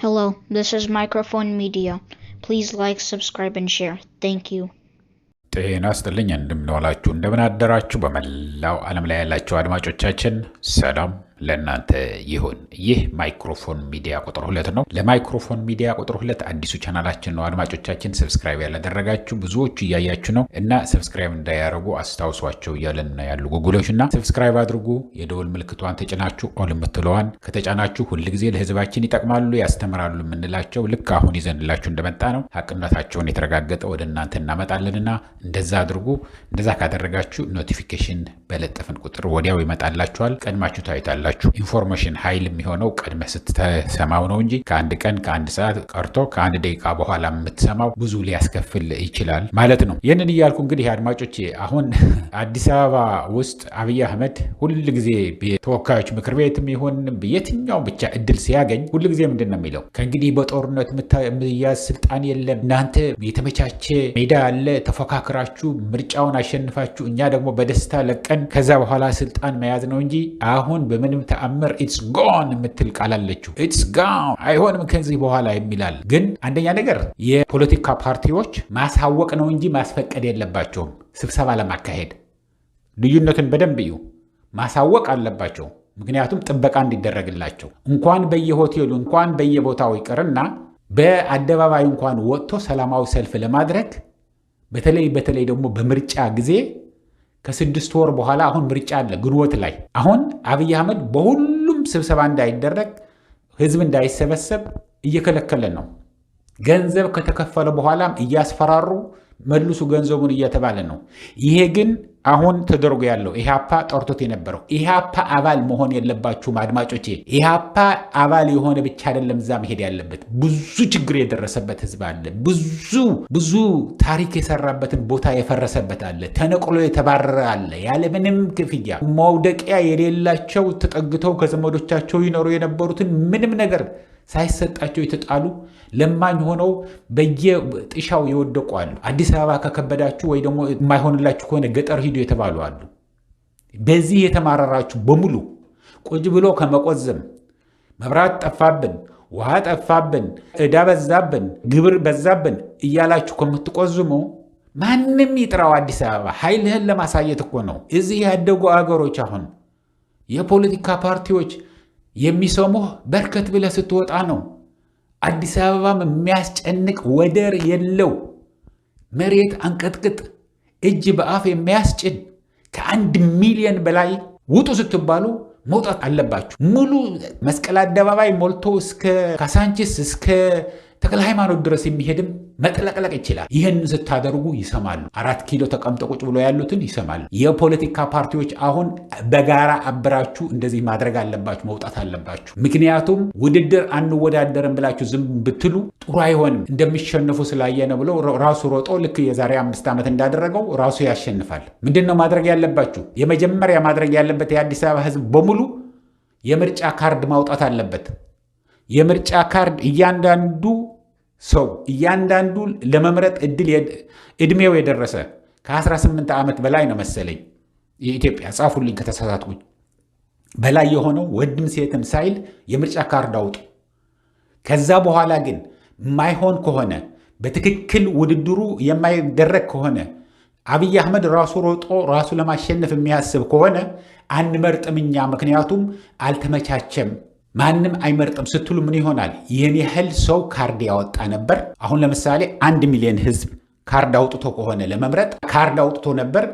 Hello, this is Microphone Media. Please like, subscribe, and share. Thank you. ጤና ይስጥልኝ እንደምንዋላችሁ እንደምን አደራችሁ በመላው ዓለም ላይ ያላችሁ አድማጮቻችን ሰላም ለእናንተ ይሁን። ይህ ማይክሮፎን ሚዲያ ቁጥር 2 ነው። ለማይክሮፎን ሚዲያ ቁጥር 2 አዲሱ ቻናላችን ነው። አድማጮቻችን ሰብስክራይብ ያላደረጋችሁ ብዙዎቹ እያያችሁ ነው እና ሰብስክራይብ እንዳያደርጉ አስታውሷቸው እያለን ያሉ ጉጉሎችና ሰብስክራይብ አድርጉ። የደወል ምልክቷን ተጭናችሁ ኦል የምትለዋን ከተጫናችሁ ሁልጊዜ ለህዝባችን ይጠቅማሉ ያስተምራሉ የምንላቸው ልክ አሁን ይዘንላችሁ እንደመጣ ነው ሀቅነታቸውን የተረጋገጠ ወደ እናንተ እናመጣለንና እንደዛ አድርጉ። እንደዛ ካደረጋችሁ ኖቲፊኬሽን በለጠፍን ቁጥር ወዲያው ይመጣላችኋል። ቀድማችሁ ታዩታላችሁ። ኢንፎርሜሽን ኃይል የሚሆነው ቀድመ ስትሰማው ነው እንጂ ከአንድ ቀን ከአንድ ሰዓት ቀርቶ ከአንድ ደቂቃ በኋላ የምትሰማው ብዙ ሊያስከፍል ይችላል ማለት ነው። ይህንን እያልኩ እንግዲህ አድማጮቼ አሁን አዲስ አበባ ውስጥ አብይ አህመድ ሁልጊዜ ተወካዮች ምክር ቤትም ይሁን የትኛው ብቻ እድል ሲያገኝ ሁልጊዜ ምንድን ነው የሚለው? ከእንግዲህ በጦርነት የምትያዝ ስልጣን የለም፣ እናንተ የተመቻቸ ሜዳ አለ፣ ተፎካክራችሁ ምርጫውን አሸንፋችሁ እኛ ደግሞ በደስታ ለቀን ከዛ በኋላ ስልጣን መያዝ ነው እንጂ አሁን በምንም ተአምር ኢትስ ጎን የምትል ቃል አለችው። ኢትስ ጎን አይሆንም ከዚህ በኋላ የሚላል። ግን አንደኛ ነገር የፖለቲካ ፓርቲዎች ማሳወቅ ነው እንጂ ማስፈቀድ የለባቸውም። ስብሰባ ለማካሄድ ልዩነቱን በደንብ እዩ። ማሳወቅ አለባቸው፣ ምክንያቱም ጥበቃ እንዲደረግላቸው። እንኳን በየሆቴሉ እንኳን በየቦታው ይቅርና በአደባባይ እንኳን ወጥቶ ሰላማዊ ሰልፍ ለማድረግ በተለይ ደግሞ በምርጫ ጊዜ ከ6 ወር በኋላ አሁን ምርጫ አለ ግንቦት ላይ። አሁን አብይ አህመድ በሁሉም ስብሰባ እንዳይደረግ ህዝብ እንዳይሰበሰብ እየከለከለ ነው። ገንዘብ ከተከፈለ በኋላም እያስፈራሩ መልሱ ገንዘቡን እየተባለ ነው። ይሄ ግን አሁን ተደርጎ ያለው ኢህአፓ ጠርቶት የነበረው ኢህአፓ አባል መሆን የለባችሁም አድማጮቼ። ኢህአፓ አባል የሆነ ብቻ አይደለም እዛ መሄድ ያለበት። ብዙ ችግር የደረሰበት ህዝብ አለ። ብዙ ታሪክ የሰራበትን ቦታ የፈረሰበት አለ። ተነቅሎ የተባረረ አለ። ያለምንም ክፍያ መውደቂያ የሌላቸው ተጠግተው ከዘመዶቻቸው ይኖሩ የነበሩትን ምንም ነገር ሳይሰጣቸው የተጣሉ ለማኝ ሆነው በየጥሻው ይወደቁ አሉ። አዲስ አበባ ከከበዳችሁ ወይ ደግሞ የማይሆንላችሁ ከሆነ ገጠር ሂዱ የተባሉ አሉ። በዚህ የተማረራችሁ በሙሉ ቁጭ ብሎ ከመቆዘም መብራት ጠፋብን፣ ውሃ ጠፋብን፣ ዕዳ በዛብን፣ ግብር በዛብን እያላችሁ ከምትቆዝሙ ማንም ይጥራው አዲስ አበባ ኃይልህን ለማሳየት እኮ ነው። እዚህ ያደጉ አገሮች አሁን የፖለቲካ ፓርቲዎች የሚሰሙህ በርከት ብለህ ስትወጣ ነው። አዲስ አበባም የሚያስጨንቅ ወደር የለው መሬት አንቀጥቅጥ እጅ በአፍ የሚያስጭን ከ1 ሚሊዮን በላይ ውጡ ስትባሉ መውጣት አለባችሁ። ሙሉ መስቀል አደባባይ ሞልቶ እስከ ካሳንቺስ እስከ ተክለ ሃይማኖት ድረስ የሚሄድም መጥለቅለቅ ይችላል። ይህን ስታደርጉ ይሰማሉ። 4 ኪሎ ተቀምጠው ቁጭ ብሎ ያሉትን ይሰማሉ። የፖለቲካ ፓርቲዎች አሁን በጋራ አብራችሁ እንደዚህ ማድረግ አለባችሁ፣ መውጣት አለባችሁ። ምክንያቱም ውድድር አንወዳደርም ብላችሁ ዝም ብትሉ ጥሩ አይሆንም። እንደሚሸነፉ ስላየነ ብሎ ራሱ ሮጦ ልክ የዛሬ 5 ዓመት እንዳደረገው ራሱ ያሸንፋል። ምንድን ነው ማድረግ ያለባችሁ? የመጀመሪያ ማድረግ ያለበት የአዲስ አበባ ህዝብ በሙሉ የምርጫ ካርድ ማውጣት አለበት። የምርጫ ካርድ እያንዳንዱ ለመምረጥ እድሜው የደረሰ ከ18 ዓመት በላይ ነው መሰለኝ የኢትዮጵያ ጻፉልኝ ከተሳሳትኩኝ በላይ የሆነው ወንድም ሴትም ሳይል የምርጫ ካርድ አውጡ። ከዛ በኋላ ግን የማይሆን ከሆነ በትክክል ውድድሩ የማይደረግ ከሆነ አብይ አህመድ ራሱ ሮጦ ራሱ ለማሸነፍ የሚያስብ ከሆነ አንመርጥም እኛ፣ ምክንያቱም አልተመቻቸም፣ ማንም አይመርጥም ስትሉ ምን ይሆናል? ይህን ያህል ሰው ካርድ ያወጣ ነበር። አሁን ለምሳሌ 1 ሚሊዮን ህዝብ ካርድ አውጥቶ ከሆነ ለመምረጥ ካርድ አውጥቶ ነበር፣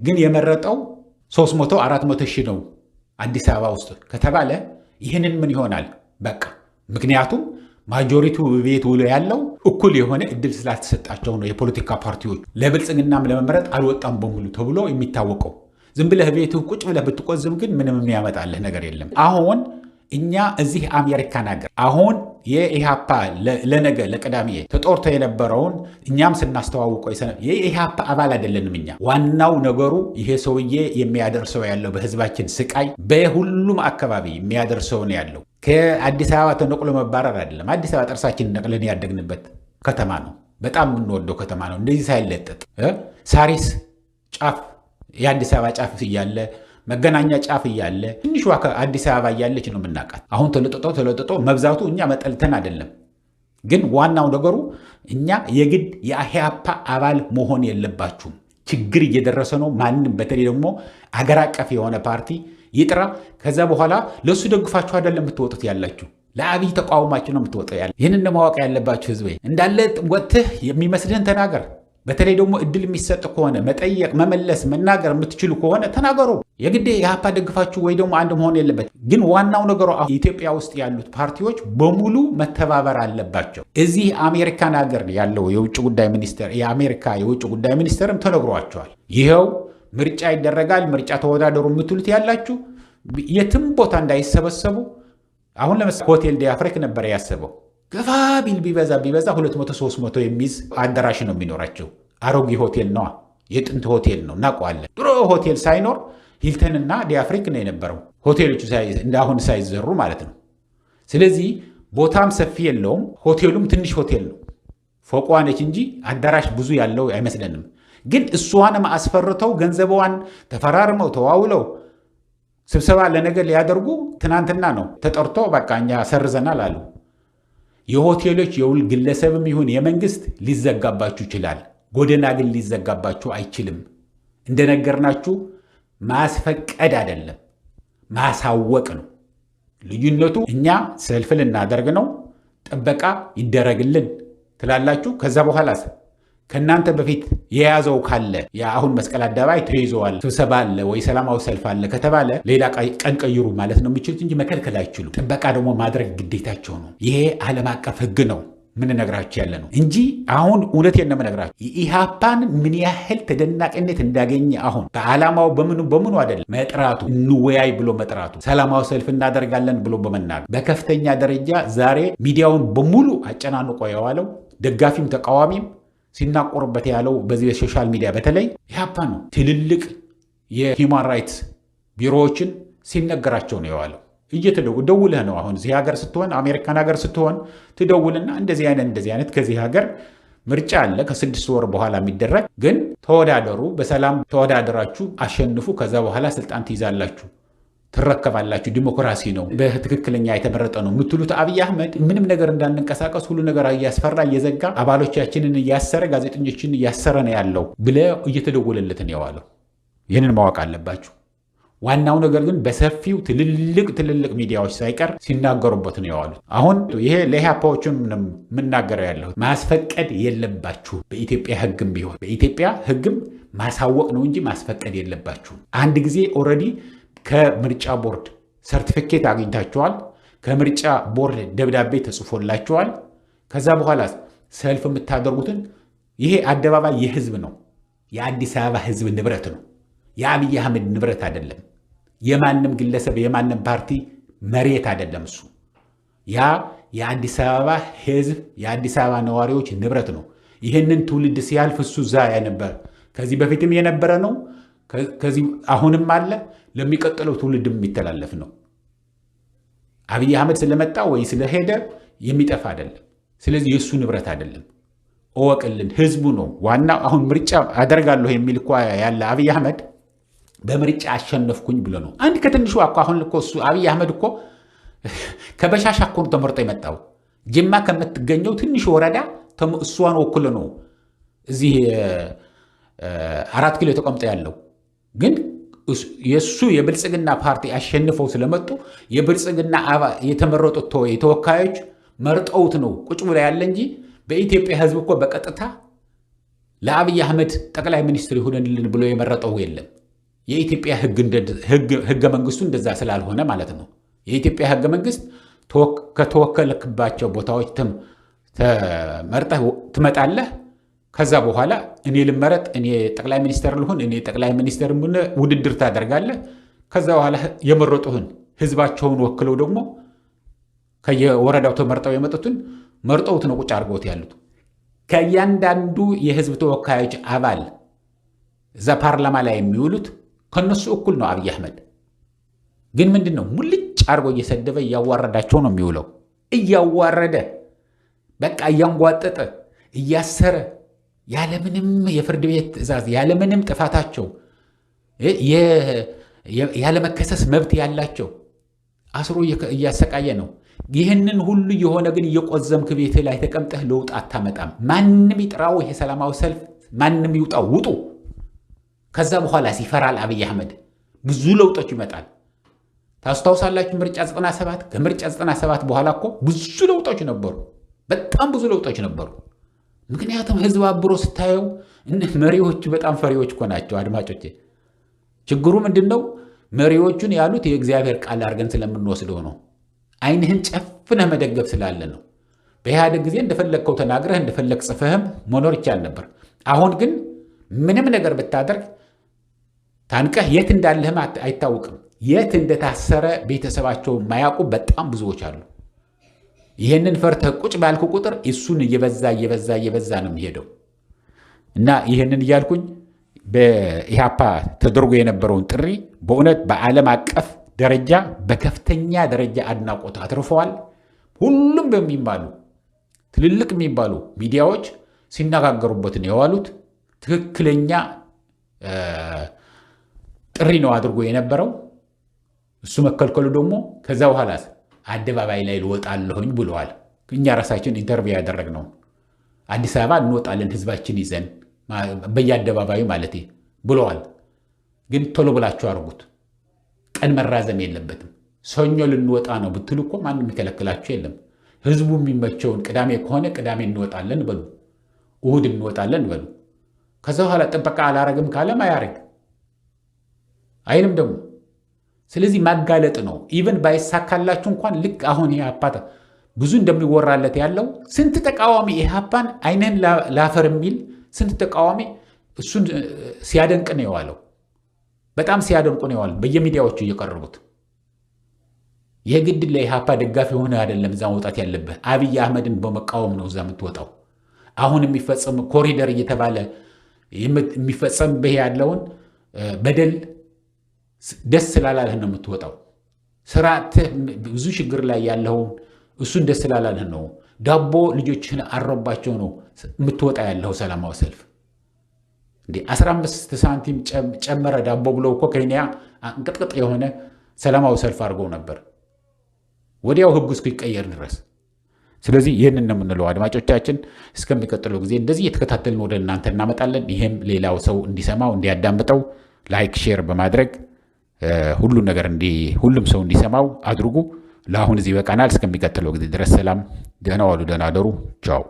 ግን የመረጠው 300-400 ሺህ ነው አዲስ አበባ ውስጥ ከተባለ ይህንን ምን ይሆናል? በቃ ምክንያቱም ማጆሪቲው ቤት ውሎ ያለው እኩል የሆነ እድል ስላልተሰጣቸው ነው። የፖለቲካ ፓርቲዎች ለብልጽግናም ለመምረጥ አልወጣም በሙሉ ተብሎ የሚታወቀው። ዝም ብለህ ቤትህ ቁጭ ብለህ ብትቆዝም ግን ምንም የሚያመጣልህ ነገር የለም። አሁን እኛ እዚህ አሜሪካን ሀገር አሁን የኢሃፓ ለነገ ለቅዳሜ ተጦርቶ የነበረውን እኛም ስናስተዋውቀው የኢሃፓ አባል አይደለንም እኛ። ዋናው ነገሩ ይሄ ሰውዬ የሚያደርሰው ያለው በህዝባችን ስቃይ በሁሉም አካባቢ የሚያደርሰው ነው ያለው። ከአዲስ አበባ ተነቅሎ መባረር አይደለም። አዲስ አበባ ጥርሳችን ነቅለን ያደግንበት ከተማ ነው። በጣም የምንወደው ከተማ ነው። እንደዚህ ሳይለጠጥ ሳሪስ ጫፍ የአዲስ አበባ ጫፍ እያለ መገናኛ ጫፍ እያለ ትንሿ አዲስ አበባ እያለች ነው የምናውቃት። አሁን ተለጥጦ መብዛቱ እኛ መጠልተን አይደለም። ግን ዋናው ነገሩ እኛ የግድ የኢህአፓ አባል መሆን የለባችሁም። ችግር እየደረሰ ነው። ማንም በተለይ ደግሞ አገር አቀፍ የሆነ ፓርቲ ይጥራ። ከዛ በኋላ ለሱ ደግፋችሁ አይደለም የምትወጡት ያላችሁ፣ ለአብይ ተቃውማችሁ ነው የምትወጣው ያለ። ይህንን ማወቅ ያለባችሁ ህዝብ እንዳለ ወጥተህ የሚመስልህን ተናገር። በተለይ ደግሞ እድል የሚሰጥ ከሆነ መጠየቅ፣ መመለስ፣ መናገር የምትችሉ ከሆነ ተናገሩ። የግድ የኢህአፓ ደግፋችሁ ወይ ደግሞ አንድ መሆን የለበት። ግን ዋናው ነገሩ ኢትዮጵያ ውስጥ ያሉት ፓርቲዎች በሙሉ መተባበር አለባቸው። እዚህ አሜሪካን ሀገር ያለው የውጭ ጉዳይ ሚኒስቴር የአሜሪካ የውጭ ጉዳይ ሚኒስቴርም ተነግሯቸዋል። ይኸው ምርጫ ይደረጋል፣ ምርጫ ተወዳደሩ የምትሉት ያላችሁ የትም ቦታ እንዳይሰበሰቡ። አሁን ለምሳሌ ሆቴል ዲአፍሪክ ነበር ያሰበው። ገፋ ቢል ቢበዛ 200-300 የሚይዝ አዳራሽ ነው የሚኖራቸው። አሮጌ ሆቴል ነዋ፣ የጥንት ሆቴል ነው እናውቀዋለን። ድሮ ሆቴል ሳይኖር ሂልተንና ዲአፍሪክ ነው የነበረው፣ ሆቴሎቹ እንዳሁን ሳይዘሩ ማለት ነው። ስለዚህ ቦታም ሰፊ የለውም፣ ሆቴሉም ትንሽ ሆቴል ነው። ፎቋ ነች እንጂ አዳራሽ ብዙ ያለው አይመስለንም። ግን እሷንም አስፈርተው ገንዘቧን ተፈራርመው ተዋውለው ስብሰባ ለነገር ሊያደርጉ ትናንትና ነው ተጠርቶ በቃ እኛ ሰርዘናል አሉ። የሆቴሎች የውል ግለሰብም ይሁን የመንግስት ሊዘጋባችሁ ይችላል። ጎደና ግን ሊዘጋባችሁ አይችልም። እንደነገርናችሁ ማስፈቀድ አይደለም ማሳወቅ ነው ልዩነቱ። እኛ ሰልፍ ልናደርግ ነው፣ ጥበቃ ይደረግልን ትላላችሁ። ከዛ በኋላ ከእናንተ በፊት የያዘው ካለ አሁን መስቀል አደባባይ ተይዘዋል፣ ስብሰባ አለ ወይ ሰላማዊ ሰልፍ አለ ከተባለ ሌላ ቀን ቀይሩ ማለት ነው የሚችሉት እንጂ መከልከል አይችሉም። ጥበቃ ደግሞ ማድረግ ግዴታቸው ነው። ይሄ ዓለም አቀፍ ሕግ ነው ምንነግራችሁ ያለ ነው እንጂ አሁን እውነቴን ነው የምነግራችሁ። የኢህአፓን ምን ያህል ተደናቂነት እንዳገኘ አሁን በዓላማው በምኑ አይደለም መጥራቱ፣ እንወያይ ብሎ መጥራቱ፣ ሰላማዊ ሰልፍ እናደርጋለን ብሎ በመናገር በከፍተኛ ደረጃ ዛሬ ሚዲያውን በሙሉ አጨናንቆ የዋለው ደጋፊም ተቃዋሚም ሲናቆርበት ያለው በዚህ በሶሻል ሚዲያ በተለይ ኢህአፓ ነው። ትልልቅ የሂውማን ራይትስ ቢሮዎችን ሲነገራቸው ነው የዋለው። ደውለህ ነው አሁን እዚህ ሀገር ስትሆን አሜሪካን ሀገር ስትሆን ትደውልና እንደዚህ አይነት ከዚህ ሀገር ምርጫ አለ ከ6 ወር በኋላ የሚደረግ ግን ተወዳደሩ፣ በሰላም ተወዳደራችሁ አሸንፉ፣ ከዛ በኋላ ስልጣን ትይዛላችሁ፣ ትረከባላችሁ፣ ዲሞክራሲ ነው፣ በትክክለኛ የተመረጠ ነው የምትሉት አብይ አህመድ ምንም ነገር እንዳንንቀሳቀስ ሁሉ ነገር እያስፈራ እየዘጋ አባሎቻችንን እያሰረ ጋዜጠኞችን እያሰረ ነው ያለው ብለ እየተደወለለት ነው የዋለው። ይህንን ማወቅ አለባችሁ። ዋናው ነገር ግን በሰፊው ትልልቅ ሚዲያዎች ሳይቀር ሲናገሩበት ነው የዋሉት። አሁን ይሄ ለኢህአፓዎችን የምናገረው ያለሁት ማስፈቀድ የለባችሁ። በኢትዮጵያ ሕግም ቢሆን በኢትዮጵያ ሕግም ማሳወቅ ነው እንጂ ማስፈቀድ የለባችሁ። አንድ ጊዜ ኦልሬዲ ከምርጫ ቦርድ ሰርቲፊኬት አግኝታችኋል። ከምርጫ ቦርድ ደብዳቤ ተጽፎላችኋል። ከዛ በኋላ ሰልፍ የምታደርጉትን ይሄ አደባባይ የህዝብ ነው። የአዲስ አበባ ህዝብ ንብረት ነው። የአብይ አህመድ ንብረት አይደለም። የማንም ግለሰብ የማንም ፓርቲ መሬት አይደለም። እሱ ያ የአዲስ አበባ ህዝብ የአዲስ አበባ ነዋሪዎች ንብረት ነው። ይህንን ትውልድ ሲያልፍ እሱ እዛ ነበር። ከዚህ በፊትም የነበረ ነው። ከዚህ አሁንም አለ። ለሚቀጥለው ትውልድም የሚተላለፍ ነው። አብይ አህመድ ስለመጣ ወይ ስለሄደ የሚጠፋ አይደለም። ስለዚህ የእሱ ንብረት አይደለም። እወቅልን። ህዝቡ ነው ዋናው። አሁን ምርጫ አደርጋለሁ የሚል እኮ ያለ አብይ አህመድ በምርጫ አሸነፍኩኝ ብሎ ነው። አንድ ከትንሹ አሁን እኮ እሱ አብይ አህመድ እኮ ከበሻሻ እኮ ነው ተመርጦ የመጣው። ጅማ ከምትገኘው ትንሹ ወረዳ እሷን ወክሎ ነው እዚህ 4 ኪሎ ተቀምጦ ያለው። ግን የሱ የብልጽግና ፓርቲ አሸንፈው ስለመጡ የብልጽግና የተመረጡት የተወካዮች መርጠውት ነው ቁጭ ብሎ ያለ እንጂ በኢትዮጵያ ህዝብ እኮ በቀጥታ ለአብይ አህመድ ጠቅላይ ሚኒስትር ይሁንልን ብሎ የመረጠው የለም። የኢትዮጵያ ህገ መንግስቱ እንደዛ ስላልሆነ ማለት ነው። የኢትዮጵያ ህገ መንግስት ከተወከለክባቸው ቦታዎች ተመርጠህ ትመጣለህ። ከዛ በኋላ እኔ ልመረጥ፣ እኔ ጠቅላይ ሚኒስትር ልሁን፣ እኔ ጠቅላይ ሚኒስትር ውድድር ታደርጋለህ። ከዛ በኋላ የመረጡህን ህዝባቸውን ወክለው ደግሞ ከየወረዳው ተመርጠው የመጡትን መርጠውት ነው ቁጭ አድርገውት ያሉት። ከእያንዳንዱ የህዝብ ተወካዮች አባል እዛ ፓርላማ ላይ የሚውሉት ከነሱ እኩል ነው። አብይ አህመድ ግን ምንድን ነው ሙልጭ አድርጎ እየሰደበ እያዋረዳቸው ነው የሚውለው። እያዋረደ በቃ እያንጓጠጠ እያሰረ ያለምንም የፍርድ ቤት ትዕዛዝ ያለምንም ጥፋታቸው ያለ መከሰስ መብት ያላቸው አስሮ እያሰቃየ ነው። ይህንን ሁሉ የሆነ ግን እየቆዘምክ ቤት ላይ ተቀምጠህ ለውጥ አታመጣም። ማንም ይጥራው ይሄ ሰላማዊ ሰልፍ ማንም ይውጣው ውጡ። ከዛ በኋላ ሲፈራል አብይ አህመድ ብዙ ለውጦች ይመጣል። ታስታውሳላችሁ ምርጫ 97 ከምርጫ 97 በኋላ እኮ ብዙ ለውጦች ነበሩ። በጣም ብዙ ለውጦች ነበሩ። ምክንያቱም ህዝብ አብሮ ስታየው መሪዎቹ በጣም ፈሪዎች እኮ ናቸው። አድማጮቼ ችግሩ ምንድነው? መሪዎቹን ያሉት የእግዚአብሔር ቃል አድርገን ስለምንወስደው ነው። አይንህን ጨፍነህ መደገፍ ስላለ ነው። በኢህአዴግ ጊዜ እንደፈለግከው ተናግረህ እንደፈለግ ጽፈህም መኖር ይቻል ነበር። አሁን ግን ምንም ነገር ብታደርግ ታንቀህ የት እንዳለህም አይታወቅም። የት እንደታሰረ ቤተሰባቸው የማያውቁ በጣም ብዙዎች አሉ። ይህንን ፈርተህ ቁጭ ባልኩ ቁጥር እሱን እየበዛ ነው የሚሄደው። እና ይህንን እያልኩኝ በኢህአፓ ተደርጎ የነበረውን ጥሪ በእውነት በዓለም አቀፍ ደረጃ በከፍተኛ ደረጃ አድናቆት አትርፈዋል። ሁሉም በሚባሉ ትልልቅ የሚባሉ ሚዲያዎች ሲነጋገሩበት ነው የዋሉት። ትክክለኛ ጥሪ ነው አድርጎ የነበረው። እሱ መከልከሉ ደግሞ ከዛ በኋላ አደባባይ ላይ ልወጣለሁኝ ብለዋል። እኛ ራሳችን ኢንተርቪው ያደረግነው አዲስ አበባ እንወጣለን ህዝባችን ይዘን በየአደባባዩ ማለት ብለዋል። ግን ቶሎ ብላችሁ አድርጉት። ቀን መራዘም የለበትም። ሰኞ ልንወጣ ነው ብትሉ እኮ ማንም የሚከለክላችሁ የለም። ህዝቡ የሚመቸውን ቅዳሜ ከሆነ ቅዳሜ እንወጣለን በሉ፣ እሁድ እንወጣለን በሉ። ከዛ በኋላ ጥበቃ አላረግም ካለም አያረግ አይልም ደግሞ። ስለዚህ ማጋለጥ ነው። ኢቨን ባይሳካላችሁ እንኳን ልክ አሁን ኢህአፓ ብዙ እንደሚወራለት ያለው ስንት ተቃዋሚ ኢህአፓን አይነን ላፈር የሚል ስንት ተቃዋሚ እሱን ሲያደንቅ ነው የዋለው። በጣም ሲያደንቁ ነው የዋለው በየሚዲያዎቹ እየቀረቡት። ይህ ግድ ለኢህአፓ ደጋፊ ሆነ አይደለም እዛ መውጣት ያለብህ፣ አብይ አህመድን በመቃወም ነው እዛ የምትወጣው። አሁን የሚፈጸም ኮሪደር እየተባለ የሚፈጸምብህ ያለውን በደል ደስ ስላላለህ ነው የምትወጣው። ስራትህ ብዙ ችግር ላይ ያለውን እሱን ደስ ስላላለህ ነው። ዳቦ ልጆችህን አረባቸው ነው የምትወጣ ያለው ሰላማዊ ሰልፍ። እንዴ 15 ሳንቲም ጨመረ ዳቦ ብለው እኮ ከኛ እንቅጥቅጥ የሆነ ሰላማዊ ሰልፍ አድርገው ነበር ወዲያው ህጉ እስኪቀየር ድረስ። ስለዚህ ይህንን ነው የምንለው አድማጮቻችን። እስከሚቀጥለው ጊዜ እንደዚህ የተከታተልን ወደ እናንተ እናመጣለን። ይሄም ሌላው ሰው እንዲሰማው እንዲያዳምጠው ላይክ ሼር በማድረግ ሁሉም ሰው እንዲሰማው አድርጉ። ለአሁን እዚህ በቃናል። እስከሚቀጥለው ጊዜ ድረስ ሰላም፣ ደህና ዋሉ፣ ደህና አደሩ። ቻው።